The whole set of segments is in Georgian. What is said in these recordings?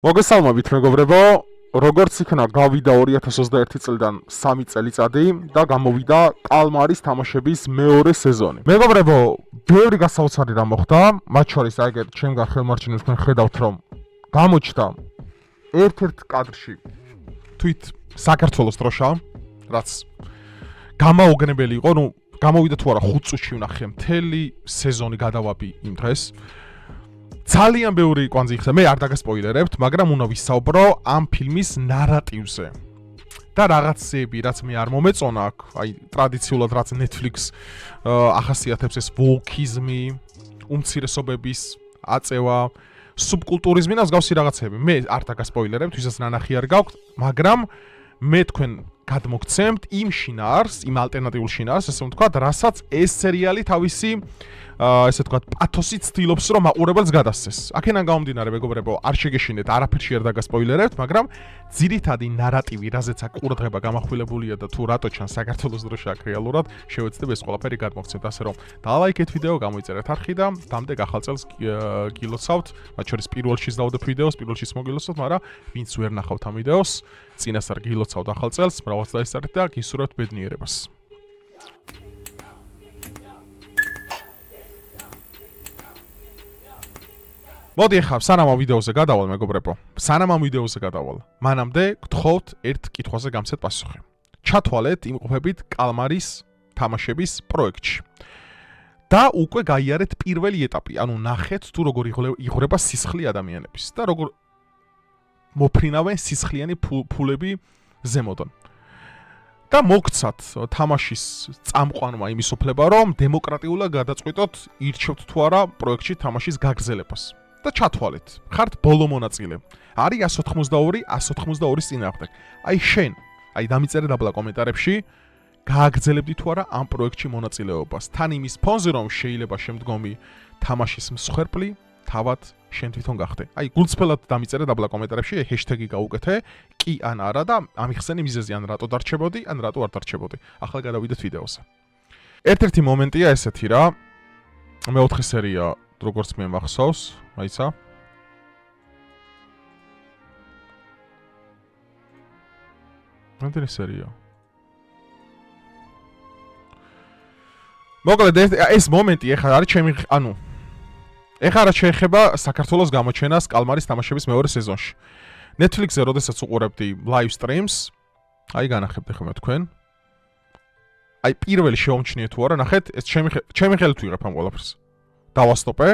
მოგესალმებით მეგობრებო, როგორც იქნა გავიდა 2021 წლიდან 3 წელიწადი და გამოვიდა კალმარის თამაშების მეორე სეზონი. მეგობრებო, ბევრი გასაოცარი რამ მოხდა, მათ შორის აგერ ჩემგან ხელმარჩენილს თქვენ ხედავთ რომ გამოჩნდა ერთ-ერთ კადრში თვით საქართველოს დროშა, რაც გამაოგნებელი იყო, გამოვიდა თუ არა 5 წუთში ვნახე მთელი სეზონი გადავაბი იმ დღეს. ძალიან ბევრი კვანძი იხსნა, მე არ დაგასპოილერებთ, მაგრამ უნდა ვისაუბრო ამ ფილმის ნარატივზე. და რაღაცები, რაც მე არ მომეწონა აქ, აი ტრადიციულად რაც Netflix ახასიათებს ეს ვოლკიზმი, უმცირესობების აწევა, სუბკულტურიზმი და მსგავსი რაღაცები. მე არ დაგასპოილერებთ, ვისაც ნანახი არ გაქვთ, მაგრამ მე თქვენ გადმოგცემთ იმ შინაარს, იმ ალტერნატიულ შინაარს, ესე ვთქვათ, რასაც ეს სერიალი თავისი ესე ვთქვათ, პათოსით ცდილობს, რომ მაყურებელს გადასცეს. აქედან გამომდინარე, მეგობრებო, არ შეგეშინეთ, არაფერში არ დაგასპოილერებთ, მაგრამ ძირითადი ნარატივი, რაზეც აქ ყურადღება გამახვილებულია და თუ რატო ჩანს საქართველოს დროშა აქ რეალურად, შევეცდებ ეს ყველაფერი გადმოგცემთ, ასე რომ დალაიქეთ ვიდეო, გამოიწერეთ არხი და დამდეგ ახალ წელს გილოცავთ, მათ შორის პირველში დავდებ ვიდეოს, პირველშიც მოგილოცავთ, მაგრამ ვინც ვერ ნახავთ ამ ვიდეოს, წინასწარ გილოცავთ ახალ წელს, მრავალს დაესწრეთ და გისურვებთ ბედნიერებას. მოდი ახლა სანამ ამ ვიდეოზე გადავალ მეგობრებო, მანამდე გთხოვთ ერთ კითხვაზე გამცეთ პასუხი. ჩათვალეთ იმყოფებით კალმარის თამაშების პროექტში. და უკვე გაიარეთ პირველი ეტაპი, ანუ ნახეთ თუ როგორ იღვრება სისხლი ადამიანების და როგორ მოფრინავენ სისხლიანი ფულები ზემოდან. და მოგცათ თამაშის წამყვანმა იმის უფლება, რომ დემოკრატიულად გადაწყვიტოთ, ირჩევთ თუ არა პროექტში თამაშის გაგრძელებას. და ჩათვალეთ, ხართ ბოლო მონაწილე. არის 182-182-ის წინააღმდეგ. აი შენ, აი დამიწერე დაბლა კომენტარებში, გააგრძელებდი თუ არა ამ პროექტში მონაწილეობას. თან იმის ფონზე, რომ შეიძლება შემდგომი თამაშის მსხვერპლი თავად შენ თვითონ გახდე. აი გულწრფელად დამიწერე დაბლა კომენტარებში, ჰეშტეგი გაუკეთე, კი ან არა და ამიხსენი მიზეზი ან რატო დარჩებოდი, ან რატო არ დარჩებოდი. ახლა გადავიდეთ ვიდეოზე. ერთ-ერთი მომენტია ესეთი რა. მეოთხე სერია როგორც მე მახსოვს, აიცა. რამდენი სერია? მოკლედ ეს მომენტი ეხლა არის ჩემი, ანუ ეხლა რა შეეხება საქართველოს გამოჩენას კალმარის თამაშების მეორე სეზონში. Netflix-ზე როდესაც უყურებდი live streams, აი განახებთ ხომ თქვენ. აი პირველი შეომჩნიე თუ არა, ნახეთ, ეს ჩემი ხელით ვიღებ ამ ყველაფერს. დავასტოპე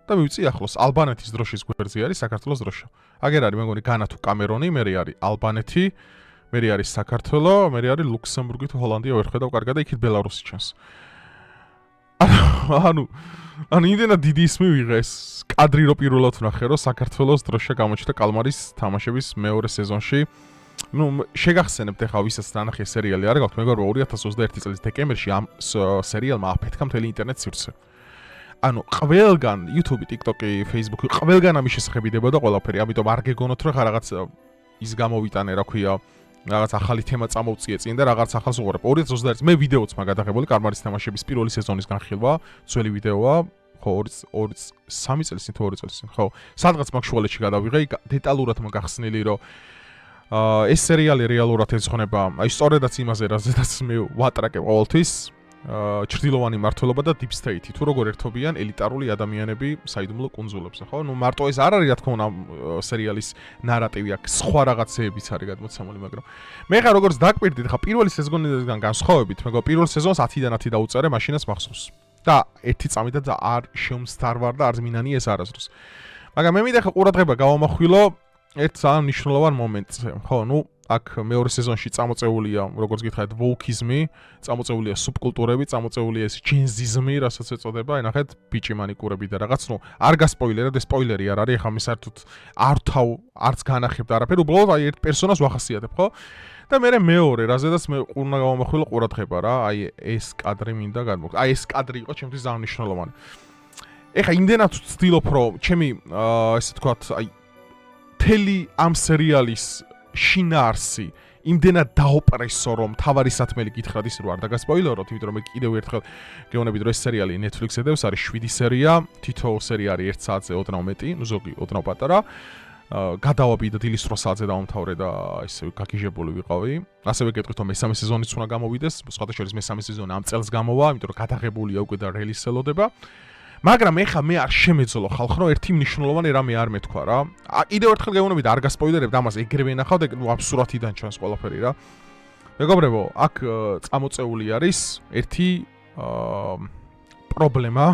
და მივიწი ახლოს ალბანეთის დროშის გვერდზე არის საქართველოს დროშა. აგერ არის მეგონი განა თუ კამერონი, მე არის ალბანეთი, მე არის საქართველო, მე არის ლუქსემბურგი თუ ჰოლანდია ვერ ხედავ კარგად და იქით ბელარუსი ჩანს. ანუ იმდენად დიდი ისმი ვიღეს, კადრი რო პირველად ვნახე, რომ საქართველოს დროშა გამოჩნდა კალმარის თამაშების მეორე სეზონში. შეგახსენებთ ახლა ვისაც ნანახი სერიალი არ გაქვთ, მეგობრებო 2021 წლის დეკემბერში ამ სერიალმა აფეთქა მთელი ინტერნეტ სივრცე. ანუ ყველგან YouTube, TikTok-ი, Facebook-ი, ყველგან ამის შესახებ იდებოდა ყველაფერი, ამიტომ არ გეგონოთ რომ რაღაც ის გამოვიტანე, რა ქვია, რაღაც ახალი თემა წამოვწიე წინ და რაღაც ახალს უყურებ. 2021 მე ვიდეოც მაგ გადაღებული კალმარის თამაშების პირველი სეზონის განხილვა, ძველი ვიდეოა, ხო 3 წელი წინ თუ 2 წელი წინ, ხო. სადღაც მაგ შუალედში გადავიღე, დეტალურად მაგახსნილი რომ ეს სერიალი რეალურად ეძღვნება, აი სწორედაც იმაზე, რაზედაც მე ვატრაკებ ყოველთვის, ჩრდილოვანი მმართველობა და deep state, თუ როგორ ერთობიან ელიტარული ადამიანები საიდუმლო კუნძულებზე, ხო? მარტო ეს არ არის, რა თქმა უნდა, სერიალის ნარატივი აქ სხვა რაღაცეებიც არის გადმოცემული, მაგრამ მე ხა როგორც დაკვირდით, ხა პირველი სეზონიდან განსხვავებით, მეგობრებო, პირველ სეზონს 10-დან 10 დაუწერე, მაშინაც მახსოვს. და ერთი წამით და არ შემსტარვარ და არ მინანი ეს არასდროს. მაგრამ მე მინდა ხა ყურადღება გავამახვილო ერთ ძალიან მნიშვნელოვან მომენტზე, ხო, აქ მეორე სეზონში წამოწეულია, როგორც გითხარით, ვოლკიზმი, წამოწეულია სუბკულტურები, წამოწეულია ეს ჯენზიზმი, რასაც ეწოდება, აი ნახეთ, ბიჭი მანიკურები და რაღაც, არ გასპოილერებ, ეს სპოილერი არ არის, ახლა მე საერთოდ არც განახებთ არაფერ, უბრალოდ აი ერთ პერსონაჟს ვახასიათებ, ხო? და მე მეორე, რაზედაც მე უნდა გავამახვილო ყურადღება რა, აი ეს კადრი მინდა გადმოგცემ. აი ეს კადრი იყო ჩემთვის ძალიან მნიშვნელოვანი. ეხლა იმდენად ვცდილობ, რომ ჩემი ესე ვთქვათ, აი მთელი ამ სერიალის შინაარსი იმდენად დაოპრესო, რომ თავარი სათმელი გითხრათ ის რო არ დაგასპოილეროთ, იმიტომ რომ მე კიდევ ერთხელ გეუბნებით, რომ ეს სერიალი Netflix-ზე დევს, არის 7 სერია, თითო სერია არის 1 საათზე ოდნავ მეტი, ზოგი ოდნავ პატარა. გადავაბი და დილის 8 საათზე დავამთავრე და ისე გაგიჟებული ვიყავი. ასევე გეტყვით რომ მესამე სეზონიც უნდა გამოვიდეს, სხვადასხვა მესამე სეზონი ამ წელს გამოვა, იმიტომ რომ გადაღებულია უკვე და რეალიზ ელოდება. მაგრამ ეხა მე არ შემეძლო ხალხ რომ ერთი მნიშვნელოვანი რამე არ მეთქვა რა. კიდევ ერთხელ გეუბნებით არ გასპოილერებთ ამას, ეგრევე ნახავთ, აბსურათიდან ჩანს ყველაფერი რა. მეგობრებო, აქ წამოწეული არის ერთი პრობლემა,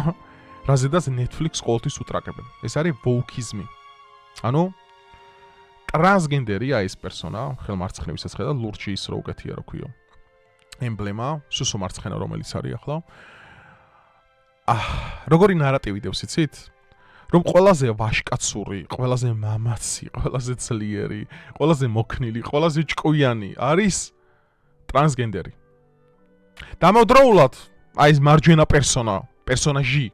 რაზედაც Netflix ყოველთვის უტრაკებენ. ეს არის ვოუკიზმი. ანუ ტრანსგენდერი ეს პერსონა, ხელმარცხნივისაც ხედავ, ლურჯი ის რო უკეთია რო ქვიო. ემბლემა, სუსო მარცხენა რომელიც არის ახლა. როგორი ნარატივი დევს იცით? რომ ყველაზე ვაშკაცური, ყველაზე მამაცი, ყველაზე ძლიერი, ყველაზე მოქნილი, ყველაზე ჭკვიანი არის ტრანსგენდერი. დამავდროულად ეს მარჯვენა პერსონაჟი,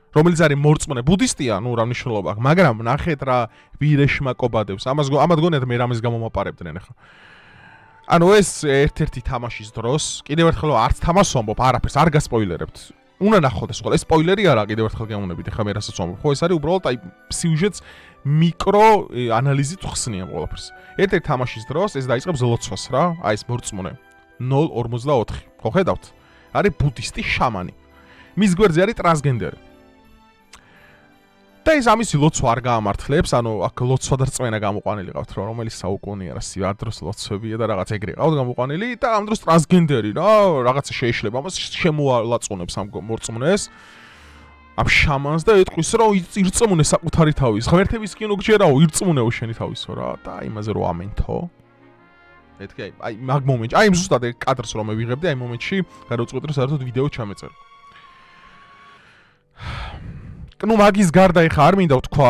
რომელიც არის მორწმუნე ბუდისტია, ნუ რა მნიშვნელობა აქვს, მაგრამ ნახეთ რა ვირეშმა კობადებს. ამად გონიათ მე რამის გამომაპარებდნენ ახლა. ანუ ეს ერთ-ერთი თამაშის დროს, კიდევ ერთხელ არც თამაშს ვამბობ, არაფერს არ გასპოილერებთ. უნდა ნახოთ ეს ყველა. ეს სპოილერი არა, კიდევ ერთხელ გეუბნებით, ახლა მე რასაც ვამბობ. ხო, ეს არის უბრალოდ სიუჟეტს მიკრო ანალიზით ხსნიან ყველაფერს. ერთ-ერთი თამაშის დროს ეს დაიწყებს ლოცვას რა, ეს მორწმუნე 0.44. ხო ხედავთ? არის ბუდისტი შამანი. მის გვერდზე არის ტრანსგენდერი. და ეს ამისი ლოცვა არ გაამართლებს, ანუ აქ ლოცვა და რწმენა გამოყვანილი ყავთ, რომელიც საუკუნეა რა, სიარ დროს ლოცვებია და რაღაც ეგრე ყავთ გამოყვანილი და ამ დროს ტრანსგენდერი რა, რაღაცა შეეშლება, ამას შემოალაწუნებს ამ მორწმუნეს, ამ შამანს და ეტყვის რომ ირწმუნე საკუთარი თავის. ღმერთების კი ნუგჯერაო, ირწმუნეო შენი თავისო რა და იმაზე რო ამენთო. მეთქი აი მაგ მომენტში, აი ზუსტად ეგ კადრს რომ მივიღებდი, აი მომენტში გადავწყვეტე რომ საერთოდ ვიდეო ჩამეწერე. ну მაგის გარდა ეხა არ მინდა ვთქვა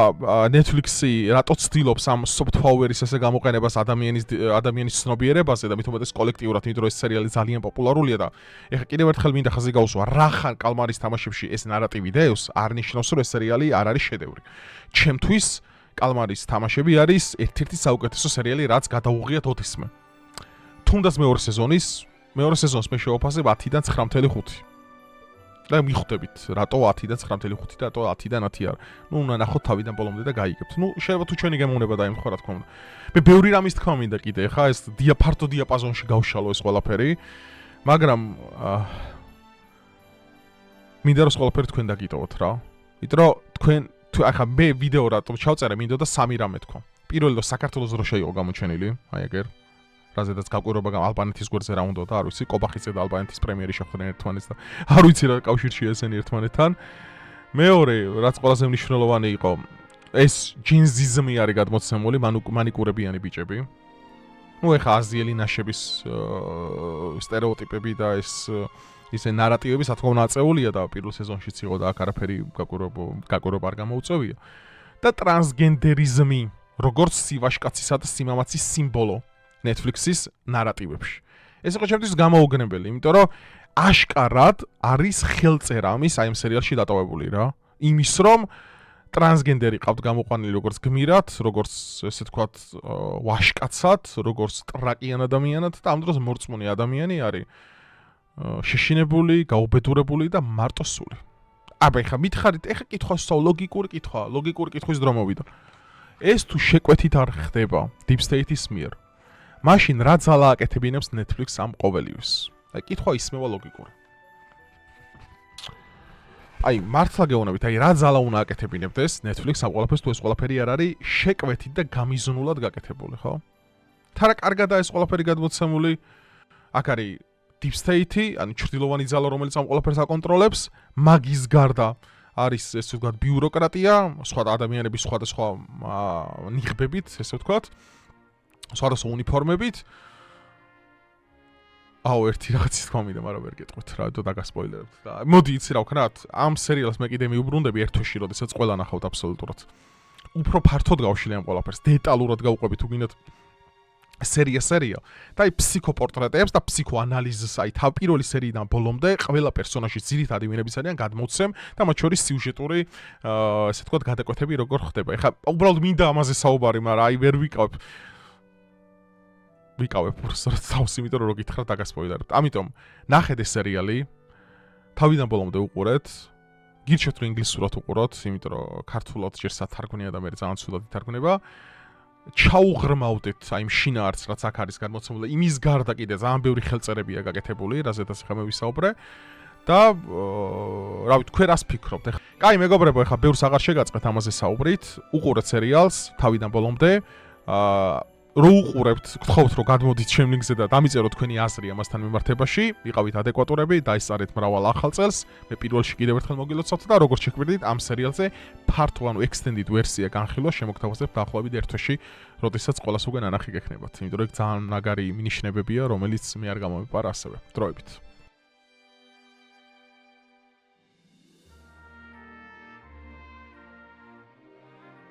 Netflix-ი რატო ცდილობს ამ soft power-ის ესე გამოყენებას ადამიანის ცნობიერებაზე და მით უმეტეს კოლექტიურად, იმიტომ რომ ეს სერიალი ძალიან პოპულარულია და ეხა კიდევ ერთხელ მინდა ხაზი გაუსვა, რახან კალმარის თამაშებში ეს ნარატივი დევს, არ ნიშნავს რომ ეს სერიალი არ არის შედევრი. ჩემთვის კალმარის თამაშები არის ერთ-ერთი საუკეთესო სერიალი, რაც გადაუღიათ ოდესმე. თუნდაც მეორე სეზონს მე შევაფასებ 10-დან 9.5. და მიხვდებით, რატო 10-დან 9.5 და რატო 10-დან 10 არ. ნუ უნდა ნახოთ თავიდან ბოლომდე და გაიგებთ. ნუ შეიძლება თუ ჩვენი გემოვნება დაემთხვა რა თქმა უნდა. მე ბევრი რამის თქვა მინდა კიდე, ხა ეს ფართო დიაპაზონში გავშალო ეს ყველაფერი, მაგრამ მინდა რომ ყველაფერი თქვენ დაგიტოვოთ რა. იმიტომ რომ თქვენ ახლა მე ვიდეო რატომ ჩავწერე, მინდოდა 3 რამე თქვა. პირველი რომ საქართველოს დრო შეიყო გამოჩენილი, აი ეგერ. რაზედაც გაკვირვება ალბანეთის გვერდზე რა უნდოდა, არ ვიცი, კობახიძე და ალბანეთის პრემიერი შეხვდნენ ერთმანეთს და არ ვიცი რა კავშირში ესენი ერთმანეთთან. მეორე, რაც ყველაზე მნიშვნელოვანი იყო, ეს ჯინზიზმი არის გადმოცემული, მანიკურებიანი ბიჭები. ნუ ეხა აზიელი ნაშების სტერეოტიპები და ეს ისე ნარატივები სათქო ნაწეულია და პირველ სეზონშიც იყო და აქ არაფერი გაკვირვება არ გამოუწევია. და ტრანსგენდერიზმი, როგორც სივაშკაცისა და სიმამაცის სიმბოლო. Netflix-ის ნარატივებში. ეს იყო ჩემთვის გამოუგნებელი, იმიტომ რომ აშკარად არის ხელწერა ამის აი ამ სერიალში დატოვებული რა. იმის რომ ტრანსგენდერი ყავთ გამოყვანილი როგორც გმირად, როგორც ესე თქვათ ვაშკაცად, როგორც ტრაკიან ადამიანად და ამ დროს მორწმუნე ადამიანი არის შეშინებული, გაუბედურებული და მარტოსული. აბა ეხა მითხარით, ეხა კითხვა ლოგიკური კითხვის დრო მოვიდა. ეს თუ შეკვეთით არ ხდება Deep State-ის მიერ. მაშინ რა ძალა აკეთებინებს Netflix ამ ყოველივეს? აი კითხვა ისმევა ლოგიკური. აი მართლა გეუბნებით, აი რა ძალა უნდა აკეთებინებდეს Netflix ამ ყველაფერს თუ ეს ყველაფერი არ არის შეკვეთით და გამიზნულად გაკეთებული, ხო? თარა კარგადაა ეს ყველაფერი გადმოცემული. აქ არის Deep State-ი, ანუ ჩრდილოვანი ძალა, რომელიც ამ ყველაფერს აკონტროლებს, მაგის გარდა არის ესე ვთქვათ ბიუროკრატია, სხვა ადამიანების სხვადასხვა ნიღბებით, ესე ვთქვათ. სხვადასხვა უნიფორმებით. აუ ერთი რაღაცის თქვა მინდა, მაგრამ ვერ გეტყვით რა, და დაგასპოილერებთ. მოდი იცი რა ვქნათ, ამ სერიალს მე კიდე მიუბრუნდები ერთ თვეში, როდესაც ყველა ნახავთ აბსოლუტურად. უფრო ფართოდ გავშლი ამ ყველაფერს, დეტალურად გავუყვები თუ გინდათ სერია და აი ფსიქოპორტრეტებს და ფსიქოანალიზს აი პირველი სერიიდან ბოლომდე ყველა პერსონაჟის ძირითადი ვინებიც არიან გადმოცემ და მათ შორის სიუჟეტური ესე ვთქვათ გადაკვეთები როგორ ხდება. ეხლა უბრალოდ მინდა ამაზე საუბარი, მაგრამ აი ვერ ვიკავებ უბრალოდ თავს, იმიტომ რომ რო გითხრათ დაგასპოილერებთ. ამიტომ ნახეთ ეს სერიალი, თავიდან ბოლომდე უყურეთ. გირჩევთ რომ ინგლისურად უყუროთ, იმიტომ რომ ქართულად ჯერ სათარგმნია და მე ძალიან ცუდად ითარგმნება. ჩაუღრმავდეთ აი იმ შინაარსს, რაც აქ არის გადმოცემული. იმის გარდა კიდე ძალიან ბევრი ხელწერებია გაკეთებული, რაზედაც ახლა მე ვისაუბრე. და რა ვიცი, თქვენ რას ფიქრობთ? კაი, მეგობრებო, ახლა ბევრს აღარ შეგაწყეთ ამაზე საუბრით. უყურეთ სერიალს თავიდან ბოლომდე. რო უყურებთ, გთხოვთ რომ გადმოდით ჩემ ლინკზე და დამიწეროთ თქვენი აზრი ამასთან მიმართებაში. ვიყავით ადეკვატურები, დაისწარეთ მრავალ ახალ წელს. მე პირველში კიდევ ერთხელ მოგილოცავთ და როგორც შეგვიძლია ამ სერიალზე part 1 extended ვერსია განხილვა შემოგთავაზებთ დაახლოებით ერთ თვეში, როდესაც ყველას უკვე ნანახი გექნებათ. იმიტომ რომ ძალიან ნაგარი მინიშნებებია, რომელიც მე არ გამომეპარა ასევე. დროებით.